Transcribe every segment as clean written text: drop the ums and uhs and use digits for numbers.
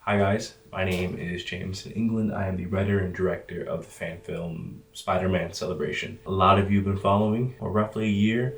Hi guys, my name is Jamison England. I am the writer and director of the fan film Spider-Man Celebration. A lot of you have been following for roughly a year.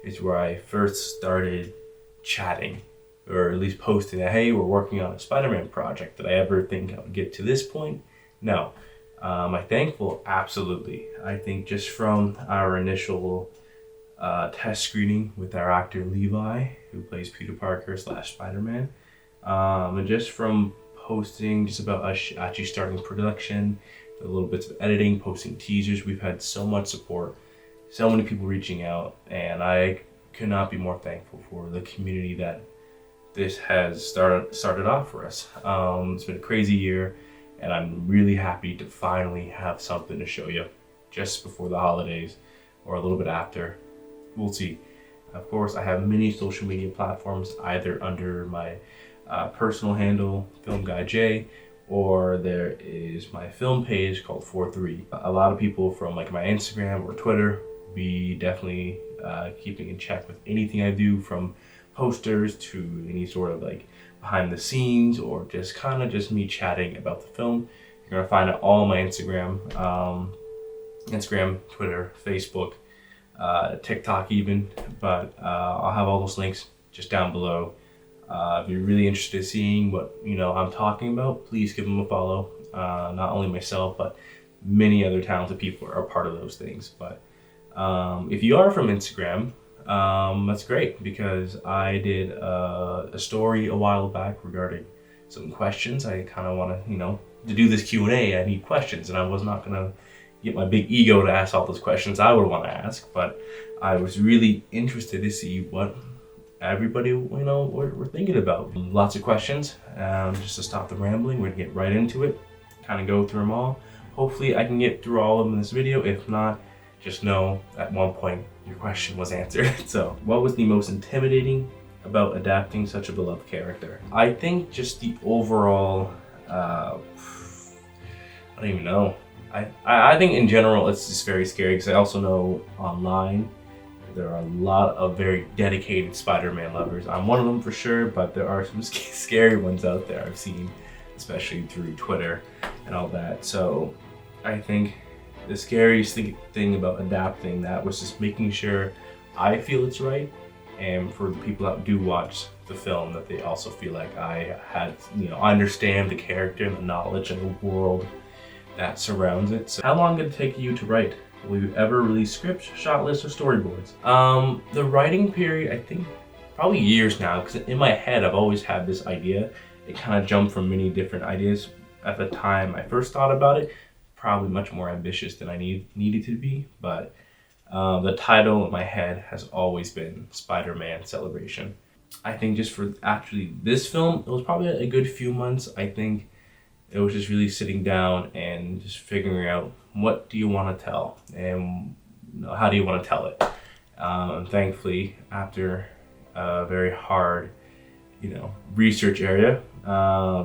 Is where I first started chatting, or at least posting that, hey, we're working on a Spider-Man project. Did I ever think I would get to this point? No. Am I thankful? Absolutely. I think just from our initial test screening with our actor Levi, who plays Peter Parker / Spider-Man, and just from posting just about us actually starting production, the little bits of editing, posting teasers, we've had so much support, so many people reaching out, and I could not be more thankful for the community that this has started off for us. It's been a crazy year, and I'm really happy to finally have something to show you just before the holidays or a little bit after. We'll see. Of course, I have many social media platforms, either under my personal handle, Film Guy J, or there is my film page called 43. A lot of people from like my Instagram or Twitter be definitely keeping in check with anything I do, from posters to any sort of like behind the scenes or just kind of just me chatting about the film. You're gonna find it all on my Instagram, Twitter, Facebook, TikTok even, but I'll have all those links just down below. If you're really interested in seeing what I'm talking about, please give them a follow. Not only myself, but many other talented people are part of those things. But if you are from Instagram, that's great, because I did a story a while back regarding some questions. I kind of want to do this Q&A, I need questions, and I was not gonna get my big ego to ask all those questions I would want to ask, but I was really interested to see what everybody we're thinking about. Lots of questions. Just to stop the rambling, we're gonna get right into it, kind of go through them all. Hopefully I can get through all of them in this video. If not, just know at one point your question was answered. So, what was the most intimidating about adapting such a beloved character? I think just the overall I don't even know. I think in general it's just very scary, because I also know online there are a lot of very dedicated Spider-Man lovers. I'm one of them for sure, but there are some scary ones out there I've seen, especially through Twitter and all that. So I think the scariest thing about adapting that was just making sure I feel it's right, and for the people that do watch the film, that they also feel like I had, I understand the character and the knowledge and the world that surrounds it. So how long did it take you to write? Will you ever release scripts, shot lists, or storyboards? The writing period, I think probably years now, because in my head I've always had this idea. It kind of jumped from many different ideas. At the time I first thought about it, probably much more ambitious than I needed to be, but the title in my head has always been Spider-Man Celebration. I think just for actually this film, it was probably a good few months. I think it was just really sitting down and just figuring out, what do you want to tell, and how do you want to tell it. Thankfully, after a very hard research area,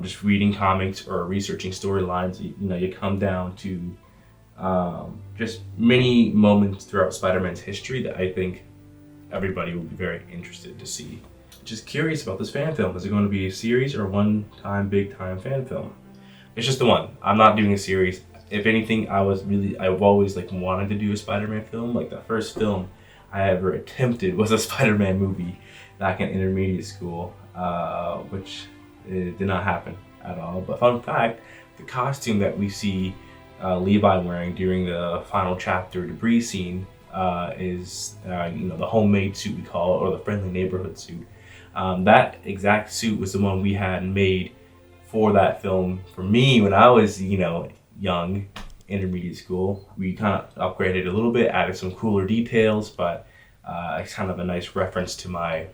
just reading comics or researching storylines, you come down to just many moments throughout Spider-Man's history that I think everybody will be very interested to see. Just curious about this fan film. Is it going to be a series or one-time big-time fan film? It's just the one. I'm not doing a series. If anything, I've always wanted to do a Spider-Man film. Like, the first film I ever attempted was a Spider-Man movie back in intermediate school, which did not happen at all. But fun fact, the costume that we see Levi wearing during the final chapter debris scene is the homemade suit, we call it, or the friendly neighborhood suit. That exact suit was the one we had made for that film for me when I was young, intermediate school. We kind of upgraded a little bit, added some cooler details, but it's kind of a nice reference to my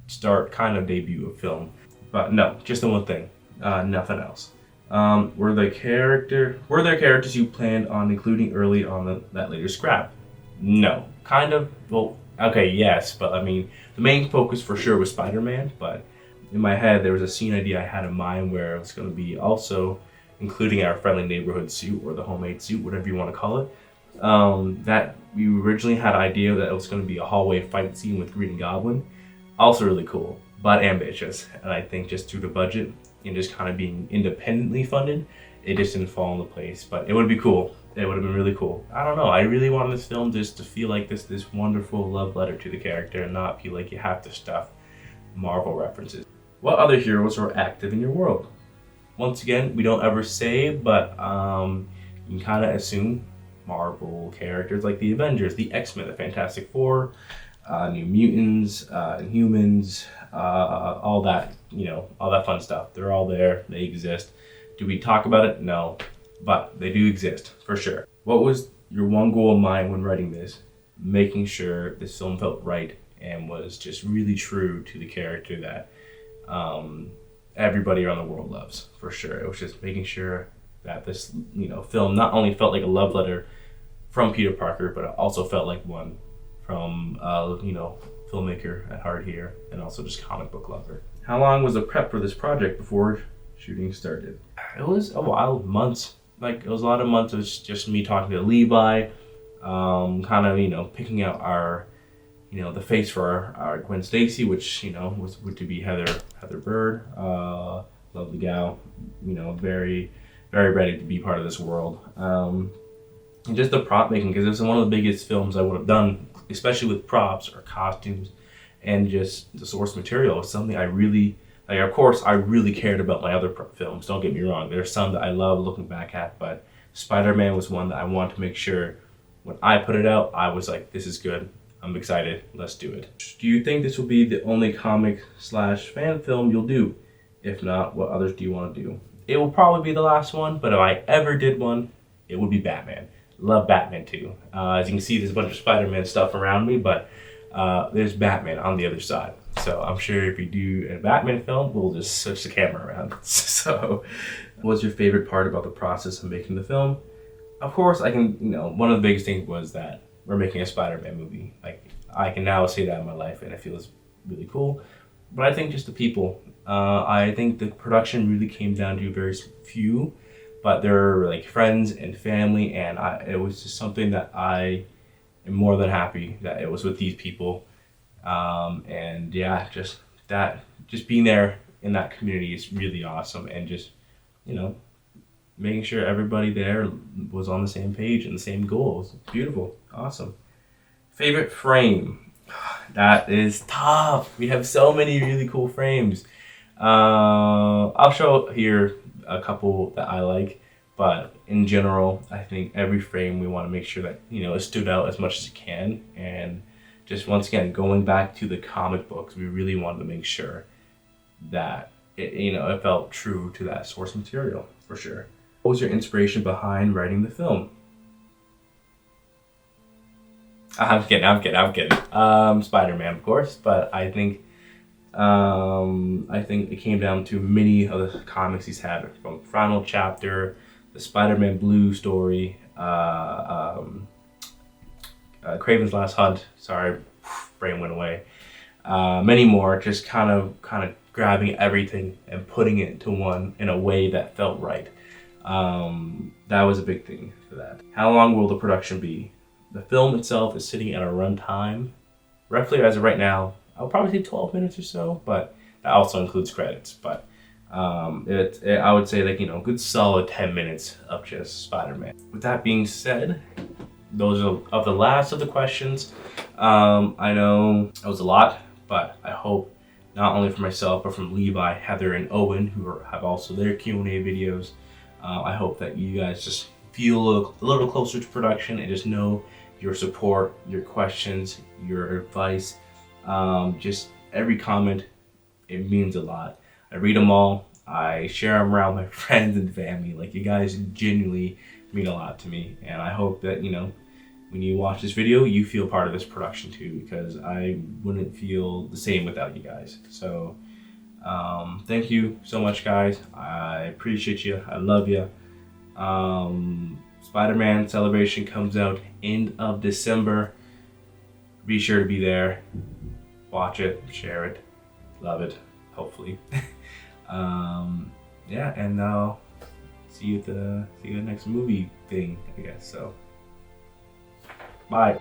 start kind of debut of film. But no, just the one thing, nothing else. Were there characters you planned on including early on that later scrap? No. Kind of. Well, okay, yes, but I mean, the main focus for sure was Spider-Man, but in my head there was a scene idea I had in mind where it was going to be also including our friendly neighborhood suit, or the homemade suit, whatever you want to call it. That we originally had an idea that it was going to be a hallway fight scene with Green Goblin. Also really cool, but ambitious. And I think just due to budget, and just kind of being independently funded, it just didn't fall into place. But it would be cool. It would have been really cool. I don't know. I really wanted this film just to feel like this wonderful love letter to the character and not feel like you have to stuff Marvel references. What other heroes are active in your world? Once again, we don't ever say, but you can kind of assume Marvel characters like the Avengers, the X-Men, the Fantastic Four, New Mutants, Inhumans, all that, all that fun stuff. They're all there. They exist. Do we talk about it? No, but they do exist for sure. What was your one goal in mind when writing this? Making sure this film felt right and was just really true to the character that everybody around the world loves, for sure. It was just making sure that this, film not only felt like a love letter from Peter Parker, but it also felt like one from, filmmaker at heart here, and also just comic book lover. How long was the prep for this project before shooting started? It was a while, months. Like, it was a lot of months. It was just me talking to Levi, kind of, picking out our, the face for our Gwen Stacy, which, was to be Heather Bird, lovely gal, very, very ready to be part of this world. And just the prop making, because it was one of the biggest films I would have done, especially with props or costumes, and just the source material was something I really, of course, I really cared about my other films, don't get me wrong. There's some that I love looking back at, but Spider-Man was one that I wanted to make sure when I put it out, I was like, this is good. I'm excited. Let's do it. Do you think this will be the only comic/fan film you'll do? If not, what others do you want to do? It will probably be the last one, but if I ever did one, it would be Batman. Love Batman too. As you can see, there's a bunch of Spider-Man stuff around me, but there's Batman on the other side. So I'm sure if we do a Batman film, we'll just switch the camera around. So what's your favorite part about the process of making the film? Of course, I can, one of the biggest things was that we're making a Spider-Man movie. Like, I can now say that in my life, and it feels really cool. But I think just the people. I think the production really came down to very few, but they're like friends and family, and it was just something that I am more than happy that it was with these people. And yeah, just being there in that community is really awesome, and just, making sure everybody there was on the same page and the same goals. Beautiful. Awesome. Favorite frame? That is tough. We have so many really cool frames. I'll show here a couple that I like, but in general, I think every frame we want to make sure that, it stood out as much as it can. And just once again, going back to the comic books, we really wanted to make sure that it felt true to that source material, for sure. What was your inspiration behind writing the film? I'm kidding. Spider-Man, of course, but I think it came down to many of the comics he's had, from Final Chapter, the Spider-Man Blue story, Kraven's Last Hunt. Sorry, brain went away. Many more. Just kind of grabbing everything and putting it into one in a way that felt right. That was a big thing for that. How long will the production be? The film itself is sitting at a runtime, roughly as of right now, I'll probably say 12 minutes or so, but that also includes credits. But I would say a good solid 10 minutes of just Spider-Man. With that being said, those are the last of the questions. I know it was a lot, but I hope not only for myself, but from Levi, Heather, and Owen, who have also their Q&A videos. I hope that you guys just feel a little closer to production and just know your support, your questions, your advice, just every comment, it means a lot. I read them all. I share them around my friends and family. Like, you guys genuinely mean a lot to me. And I hope that, when you watch this video, you feel part of this production too, because I wouldn't feel the same without you guys. So thank you so much, guys. I appreciate you. I love you. Spider-Man Celebration comes out end of December. Be sure to be there. Watch it, share it, love it, hopefully. Yeah, and I'll see you at the next movie thing, I guess. So, bye.